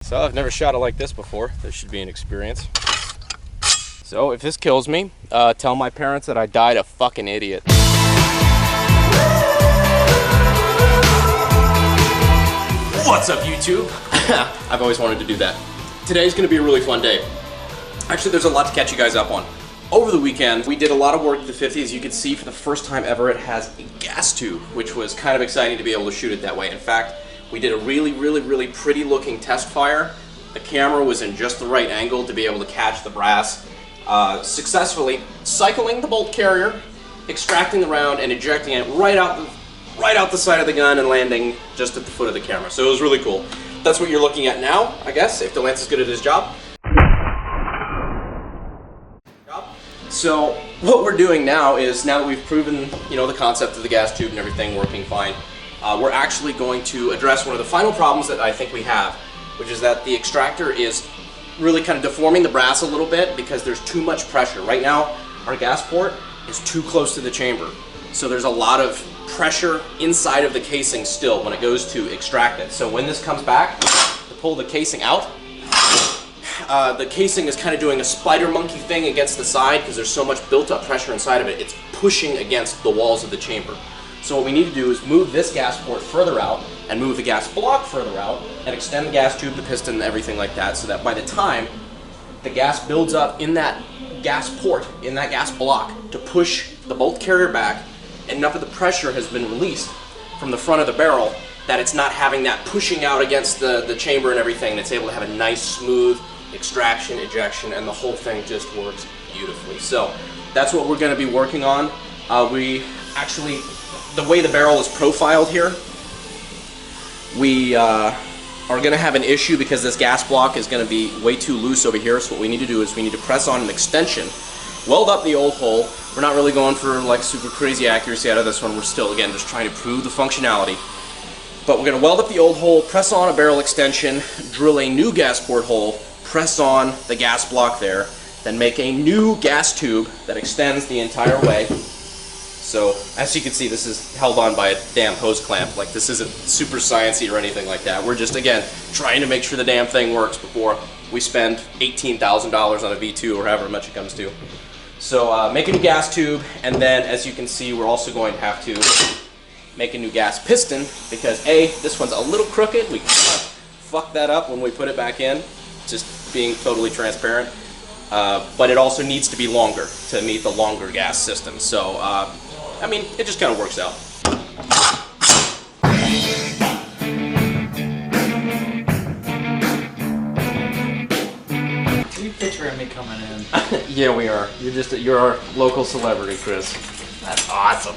So I've never shot it like this before. This should be an experience. So if this kills me, tell my parents that I died a fucking idiot. What's up, YouTube? I've always wanted to do that. Today's gonna be a really fun day. Actually, there's a lot to catch you guys up on. Over the weekend, we did a lot of work with the 50. As you can see, for the first time ever, it has a gas tube, which was kind of exciting to be able to shoot it that way. In fact, we did a really pretty looking test fire. The camera was in just the right angle to be able to catch the brass. Successfully cycling the bolt carrier, extracting the round, and ejecting it right out the side of the gun and landing just at the foot of the camera. So it was really cool. That's what you're looking at now, I guess, if Delance is good at his job. So what we're doing now is, now that we've proven, the concept of the gas tube and everything working fine, we're actually going to address one of the final problems that I think we have, which is that the extractor is really kind of deforming the brass a little bit because there's too much pressure. Right now, our gas port is too close to the chamber. So there's a lot of pressure inside of the casing still when it goes to extract it. So when this comes back to pull the casing out, the casing is kind of doing a spider monkey thing against the side because there's so much built up pressure inside of it. It's pushing against the walls of the chamber. So what we need to do is move this gas port further out and move the gas block further out and extend the gas tube, the piston, and everything like that, so that by the time the gas builds up in that gas port, in that gas block, to push the bolt carrier back, enough of the pressure has been released from the front of the barrel that it's not having that pushing out against the chamber and everything, and it's able to have a nice smooth extraction, ejection, and the whole thing just works beautifully. So that's what we're going to be working on. We actually, the way the barrel is profiled here, we are going to have an issue because this gas block is going to be way too loose over here. So what we need to do is we need to press on an extension, weld up the old hole. We're not really going for like super crazy accuracy out of this one. We're still, again, just trying to prove the functionality. But we're going to weld up the old hole, press on a barrel extension, drill a new gas port hole, press on the gas block there, then make a new gas tube that extends the entire way. So as you can see, this is held on by a damn hose clamp. Like, this isn't super sciencey or anything like that. We're just, again, trying to make sure the damn thing works before we spend $18,000 on a V2 or however much it comes to. So make a new gas tube, and then as you can see, we're also going to have to make a new gas piston because A, this one's a little crooked. We kind of fucked that up when we put it back in, just being totally transparent. But it also needs to be longer to meet the longer gas system. So, I mean, it just kind of works out. Are you picturing me coming in? Yeah, we are. You're our local celebrity, Chris. That's awesome.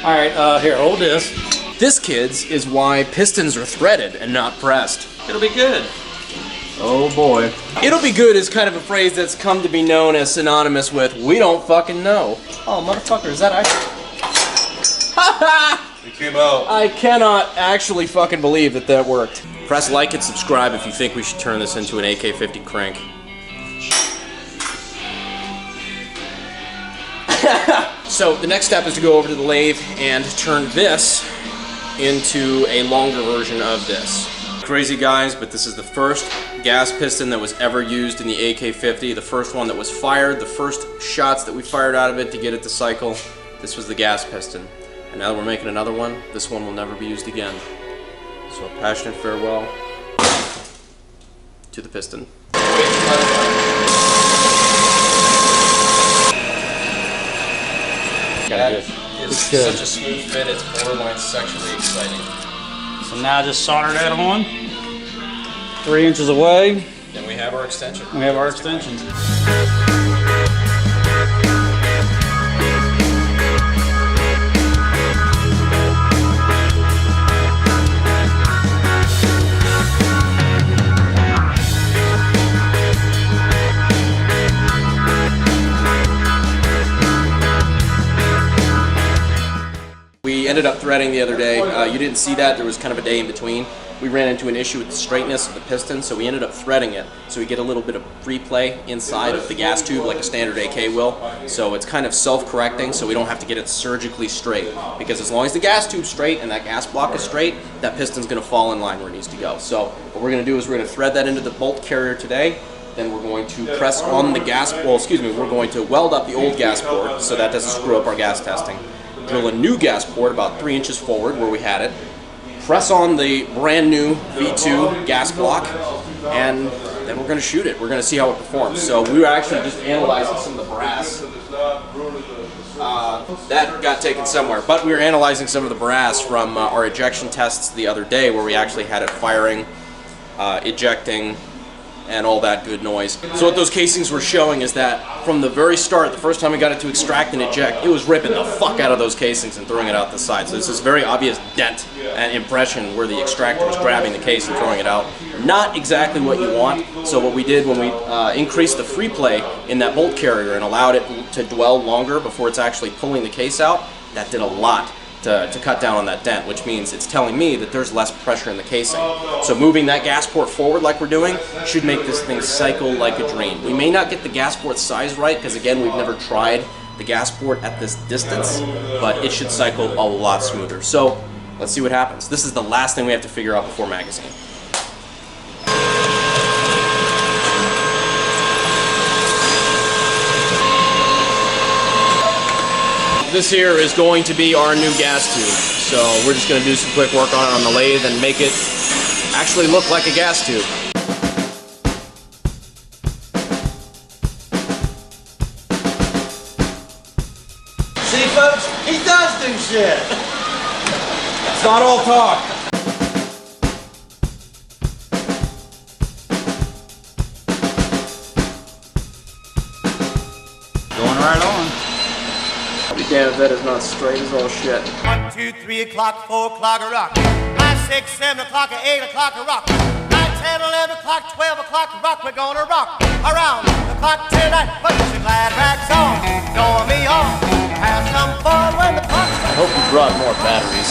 Alright, here, hold this. This, kids, is why pistons are threaded and not pressed. It'll be good. Oh boy. It'll be good is kind of a phrase that's come to be known as synonymous with we don't fucking know. Oh, motherfucker, is that actually... It came out. I cannot actually fucking believe that that worked. Press like and subscribe if you think we should turn this into an AK-50 crank. So the next step is to go over to the lathe and turn this into a longer version of this. Crazy guys, but this is the first gas piston that was ever used in the AK-50, the first one that was fired, the first shots that we fired out of it to get it to cycle. This was the gas piston. And now that we're making another one, this one will never be used again. So a passionate farewell to the piston. That is good. such a smooth fit, it's borderline sexually exciting. So now just solder that on. 3 inches away. Then we have our extension. We have our extension. We ended up threading the other day. You didn't see that. There was kind of a day in between. we ran into an issue with the straightness of the piston, so we ended up threading it so we get a little bit of free play inside of the gas tube like a standard AK will. So it's kind of self-correcting, so we don't have to get it surgically straight, because as long as the gas tube's straight and that gas block is straight, that piston's going to fall in line where it needs to go. So what we're going to do is we're going to thread that into the bolt carrier today. Then we're going to press on the gas, we're going to weld up the old gas port so that doesn't screw up our gas testing. Drill a new gas port about 3 inches forward where we had it. Press on the brand new V2 gas block, and then we're going to shoot it. We're going to see how it performs. So we were actually just analyzing some of the brass. That got taken somewhere, but we were analyzing some of the brass from our ejection tests the other day where we actually had it firing, ejecting, and all that good noise. So what those casings were showing is that from the very start, the first time we got it to extract and eject, it was ripping the fuck out of those casings and throwing it out the side. So there's this very obvious dent and impression where the extractor was grabbing the case and throwing it out. Not exactly what you want. So what we did when we increased the free play in that bolt carrier and allowed it to dwell longer before it's actually pulling the case out, that did a lot to cut down on that dent, which means it's telling me that there's less pressure in the casing. So moving that gas port forward like we're doing should make this thing cycle like a dream. We may not get the gas port size right because, again, we've never tried the gas port at this distance, but it should cycle a lot smoother. So let's see what happens. This is the last thing we have to figure out before magazine. This here is going to be our new gas tube. So we're just going to do some quick work on it on the lathe and make it actually look like a gas tube. See, folks, he does do shit. It's not all talk. Going right on. Damn it, that is not straight as all shit. 1, 2, 3 o'clock, 4 o'clock a rock. 5, 6, 7 o'clock, 8 o'clock a rock. 9, 10, 11 o'clock, 12 o'clock a rock. We're gonna rock around the clock tonight. Put your glad rags on, going me on. Have some fun when the clock's I hope you brought more batteries.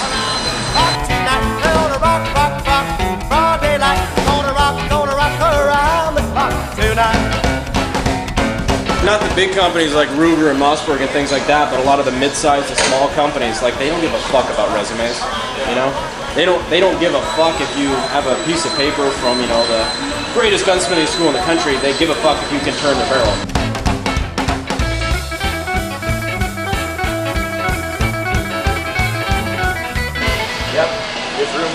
rock tonight. We're gonna rock, rock, rock, broad daylight. Gonna rock around the clock tonight. Not the big companies like Ruger and Mossberg and things like that, but a lot of the mid-sized and small companies, like, they don't give a fuck about resumes, you know? They don't give a fuck if you have a piece of paper from, you know, the greatest gunsmithing school in the country. They give a fuck if you can turn the barrel. Yep, you're through.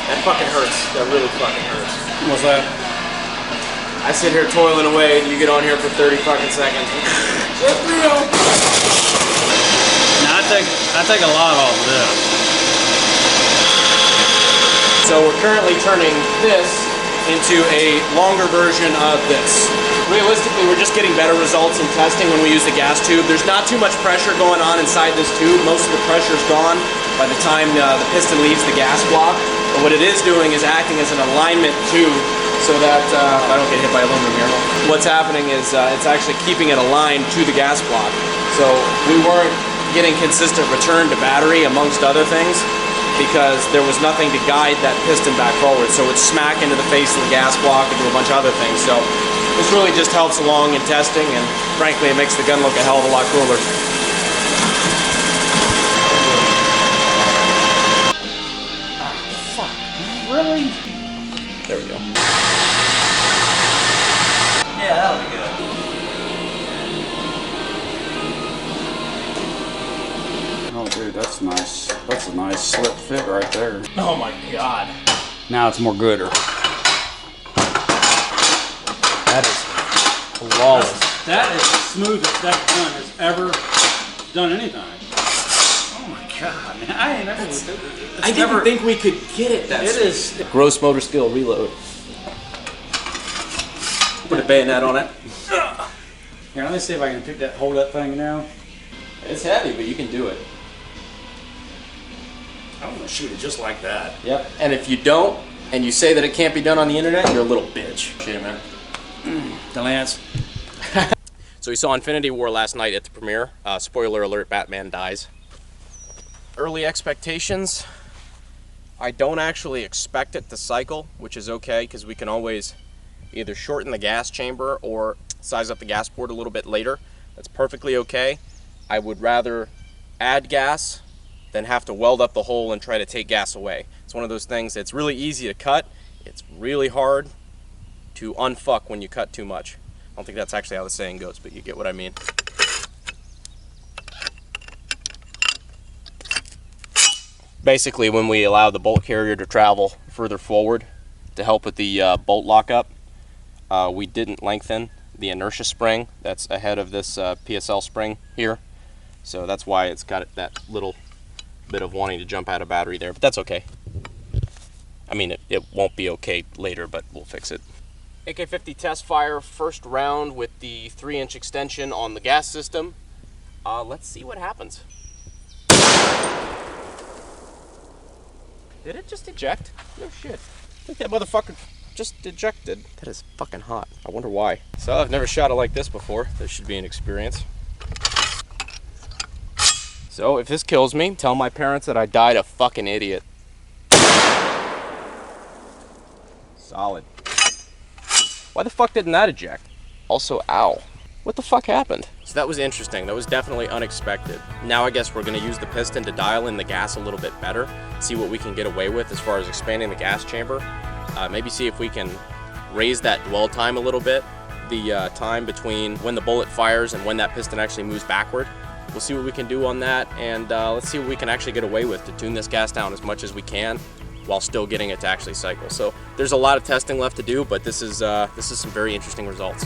That fucking hurts. That really fucking hurts. What's that? I sit here toiling away and you get on here for 30 fucking seconds. It's real. Now I take a lot off of this. So we're currently turning this into a longer version of this. Realistically, we're just getting better results in testing when we use the gas tube. There's not too much pressure going on inside this tube. Most of the pressure is gone by the time the piston leaves the gas block. But what it is doing is acting as an alignment tube so that I don't get hit by aluminum here. What's happening is it's actually keeping it aligned to the gas block. So we weren't getting consistent return to battery, amongst other things, because there was nothing to guide that piston back forward. So it's smack into the face of the gas block and do a bunch of other things. So this really just helps along in testing, and frankly, it makes the gun look a hell of a lot cooler. Fuck. Really? There we go. Yeah, that'll be good. Oh, dude, that's nice. That's a nice slip fit right there. Oh my God. Now it's more gooder. That is flawless. That is the smoothest that gun has ever done anything. Oh my God, man. I didn't think we could get it that It is. Gross motor skill reload. Put a bayonet on it. Here, let me see if I can hold that thing now. It's heavy, but you can do it. I'm gonna shoot it just like that. Yep. And if you don't, and you say that it can't be done on the internet, you're a little bitch. Shit, man. The Lance. So we saw Infinity War last night at the premiere. Spoiler alert, Batman dies. Early expectations, I don't actually expect it to cycle, which is okay because we can always either shorten the gas chamber or size up the gas port a little bit later. That's perfectly okay. I would rather add gas than have to weld up the hole and try to take gas away. It's one of those things that's really easy to cut. It's really hard to unfuck when you cut too much. I don't think that's actually how the saying goes, but you get what I mean. Basically, when we allow the bolt carrier to travel further forward to help with the bolt lockup, we didn't lengthen the inertia spring that's ahead of this PSL spring here. So that's why it's got that little bit of wanting to jump out of battery there, but that's okay. I mean, it won't be okay later, but we'll fix it. AK-50 test fire, first round with the 3-inch extension on the gas system. Let's see what happens. Did it just eject? No shit. I think that motherfucker just ejected. That is fucking hot. I wonder why. So I've never shot it like this before. This should be an experience. So if this kills me, tell my parents that I died a fucking idiot. Solid. Why the fuck didn't that eject? Also, ow. What the fuck happened? So that was interesting. That was definitely unexpected. Now I guess we're gonna use the piston to dial in the gas a little bit better, see what we can get away with as far as expanding the gas chamber. Maybe see if we can raise that dwell time a little bit, the time between when the bullet fires and when that piston actually moves backward. We'll see what we can do on that, and let's see what we can actually get away with to tune this gas down as much as we can while still getting it to actually cycle. So there's a lot of testing left to do, but this is some very interesting results.